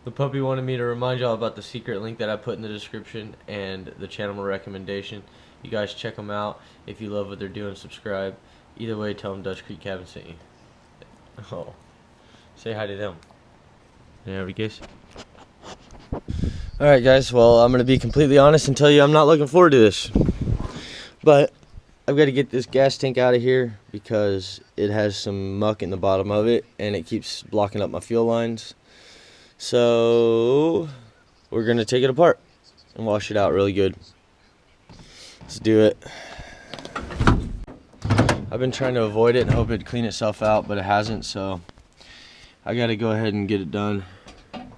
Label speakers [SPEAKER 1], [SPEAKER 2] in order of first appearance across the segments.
[SPEAKER 1] The puppy wanted me to remind y'all about the secret link that I put in the description and the channel recommendation. You guys check them out. If you love what they're doing, subscribe. Either way, tell them Dutch Creek Cabin sent you. Oh, say hi to them. There we go. Alright guys, well, I'm going to be completely honest and tell you I'm not looking forward to this. But I've got to get this gas tank out of here because it has some muck in the bottom of it and it keeps blocking up my fuel lines. So we're going to take it apart and wash it out really good. Let's do it. I've been trying to avoid it and hope it'd clean itself out, but it hasn't, so I got to go ahead and get it done. I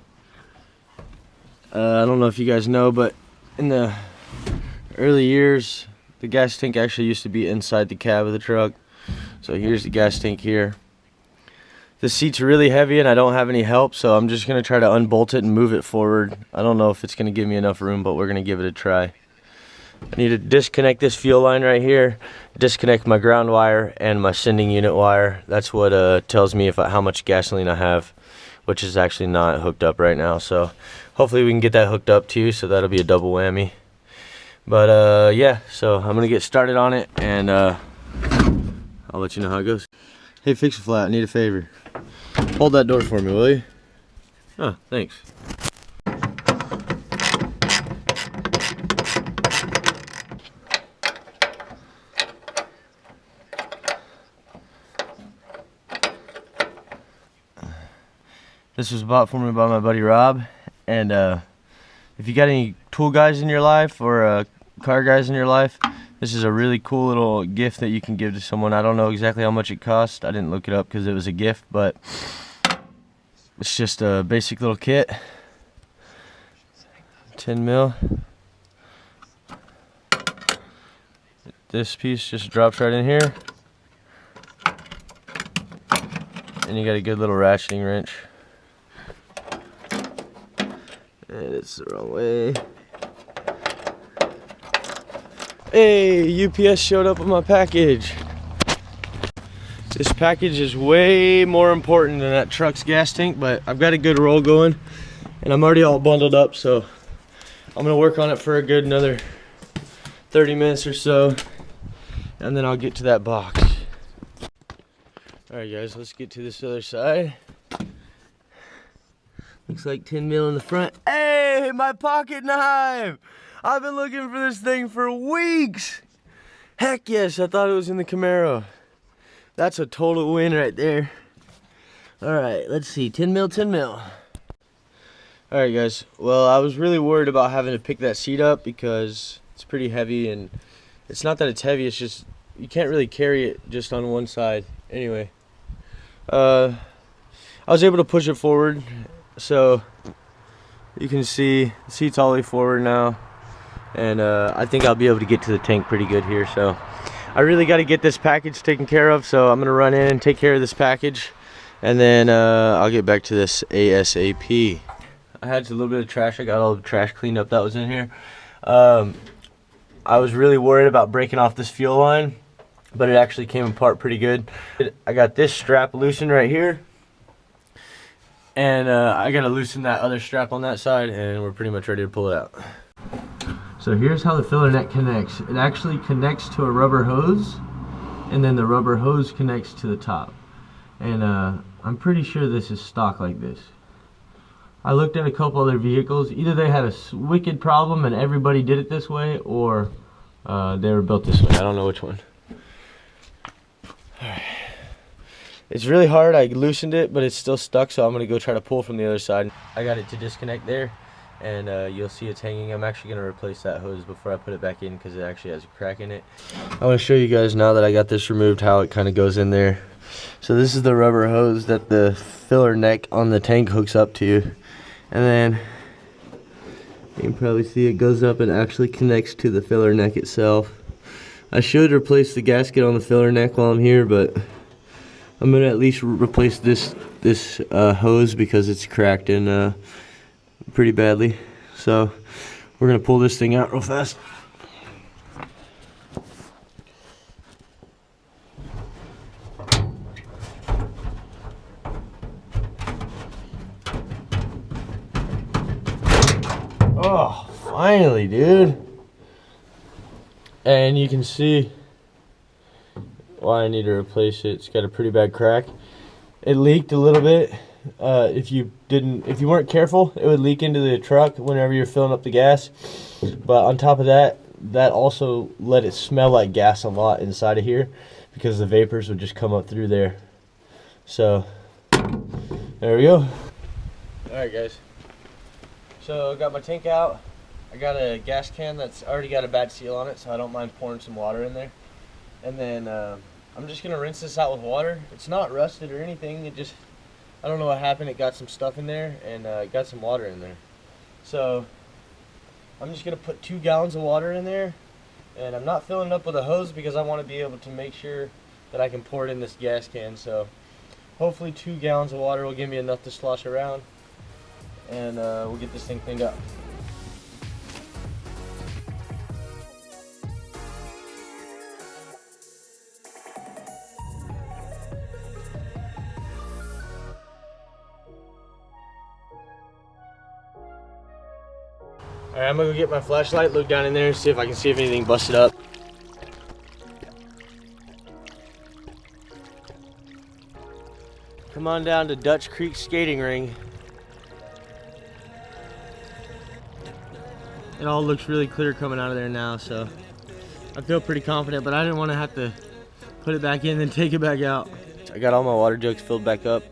[SPEAKER 1] don't know if you guys know, but in the early years, the gas tank actually used to be inside the cab of the truck. So here's the gas tank here. The seat's really heavy and I don't have any help, so I'm just going to try to unbolt it and move it forward. I don't know if it's going to give me enough room, but we're going to give it a try. I need to disconnect this fuel line right here, disconnect my ground wire and my sending unit wire. That's what tells me how much gasoline I have, which is actually not hooked up right now. So hopefully we can get that hooked up too, so that'll be a double whammy. But yeah, so I'm gonna get started on it and I'll let you know how it goes. Hey, Fix a Flat, I need a favor. Hold that door for me, will you? Oh, thanks. This was bought for me by my buddy Rob, and if you got any tool guys in your life or car guys in your life, this is a really cool little gift that you can give to someone. I don't know exactly how much it cost. I didn't look it up because it was a gift, but it's just a basic little kit. 10 mil. This piece just drops right in here, and you got a good little ratcheting wrench. And it's the wrong way. Hey, UPS showed up with my package. This package is way more important than that truck's gas tank, but I've got a good roll going and I'm already all bundled up, so I'm gonna work on it for a good another 30 minutes or so, and then I'll get to that box. Alright guys, let's get to this other side. Looks like 10 mil in the front. Hey, my pocket knife! I've been looking for this thing for weeks. Heck yes, I thought it was in the Camaro. That's a total win right there. All right, let's see, 10 mil, 10 mil. All right guys, well, I was really worried about having to pick that seat up because it's pretty heavy, and it's not that it's heavy, it's just you can't really carry it just on one side. Anyway, I was able to push it forward. So you can see the seat's all the way forward now, and I think I'll be able to get to the tank pretty good here. So I really got to get this package taken care of, so I'm gonna run in and take care of this package, and then I'll get back to this ASAP. I had a little bit of trash. I got all the trash cleaned up that was in here. I was really worried about breaking off this fuel line, but it actually came apart pretty good. I got this strap loosened right here, and I gotta loosen that other strap on that side, and we're pretty much ready to pull it out. So here's how the filler neck connects. It actually connects to a rubber hose, and then the rubber hose connects to the top. And I'm pretty sure this is stock like this. I looked at a couple other vehicles. Either they had a wicked problem and everybody did it this way, or they were built this way. I don't know which one. Alright. It's really hard. I loosened it, but it's still stuck, so I'm going to go try to pull from the other side. I got it to disconnect there, and you'll see it's hanging. I'm actually going to replace that hose before I put it back in because it actually has a crack in it. I want to show you guys, now that I got this removed, how it kind of goes in there. So this is the rubber hose that the filler neck on the tank hooks up to, and then you can probably see it goes up and actually connects to the filler neck itself. I should replace the gasket on the filler neck while I'm here, but I'm gonna at least replace this hose because it's cracked in pretty badly. So we're gonna pull this thing out real fast. Oh, finally, dude. And you can see why I need to replace it. It's got a pretty bad crack. It leaked a little bit. If you weren't careful, it would leak into the truck whenever you're filling up the gas. But on top of that, that also let it smell like gas a lot inside of here because the vapors would just come up through there. So there we go. Alright guys, so I got my tank out. I got a gas can that's already got a bad seal on it, so I don't mind pouring some water in there. And then I'm just gonna rinse this out with water. It's not rusted or anything, it just, I don't know what happened, it got some stuff in there and it got some water in there. So I'm just gonna put 2 gallons of water in there, and I'm not filling it up with a hose because I want to be able to make sure that I can pour it in this gas can. So hopefully 2 gallons of water will give me enough to slosh around, and we'll get this thing cleaned up. Alright, I'm gonna go get my flashlight, look down in there, and see if I can see if anything busted up. Come on down to Dutch Creek Skating Ring. It all looks really clear coming out of there now, so I feel pretty confident, but I didn't want to have to put it back in and then take it back out. I got all my water jugs filled back up.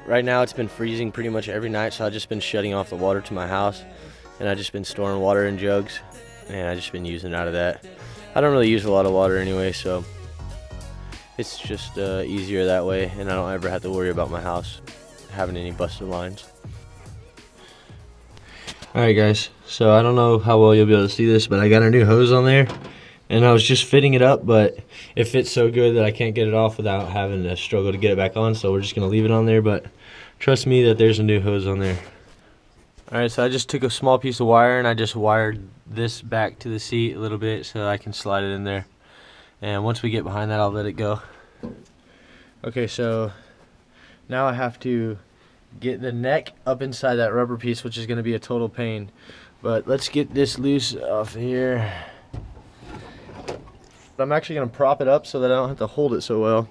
[SPEAKER 1] Right now it's been freezing pretty much every night, so I've just been shutting off the water to my house. And I've just been storing water in jugs, and I've just been using out of that. I don't really use a lot of water anyway, so it's just easier that way, and I don't ever have to worry about my house having any busted lines. Alright guys, so I don't know how well you'll be able to see this, but I got a new hose on there, and I was just fitting it up, but it fits so good that I can't get it off without having to struggle to get it back on, so we're just going to leave it on there, but trust me that there's a new hose on there. Alright, so I just took a small piece of wire and I just wired this back to the seat a little bit so I can slide it in there. And once we get behind that, I'll let it go. Okay, so now I have to get the neck up inside that rubber piece, which is going to be a total pain. But let's get this loose off here. I'm actually going to prop it up so that I don't have to hold it so well.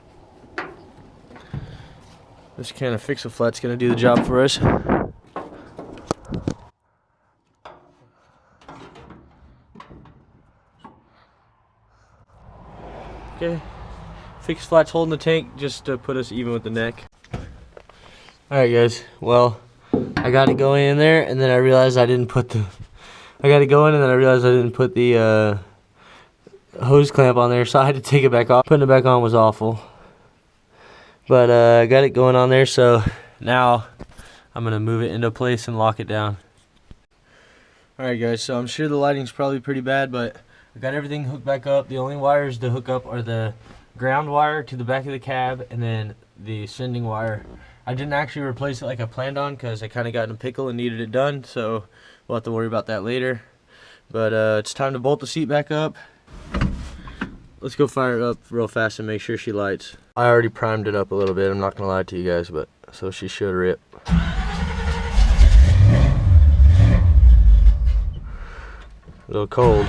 [SPEAKER 1] This can of fix-a-flat's going to do the job for us. Okay, fixed flat's holding the tank just to put us even with the neck. Alright guys, well, I got it going in there, and then I realized I didn't put the hose clamp on there, so I had to take it back off. Putting it back on was awful. But I got it going on there, so now I'm going to move it into place and lock it down. Alright guys, so I'm sure the lighting's probably pretty bad, but I got everything hooked back up. The only wires to hook up are the ground wire to the back of the cab and then the sending wire. I didn't actually replace it like I planned on because I kind of got in a pickle and needed it done, so we'll have to worry about that later. But it's time to bolt the seat back up. Let's go fire it up real fast and make sure she lights. I already primed it up a little bit, I'm not going to lie to you guys, but so she should rip. A little cold.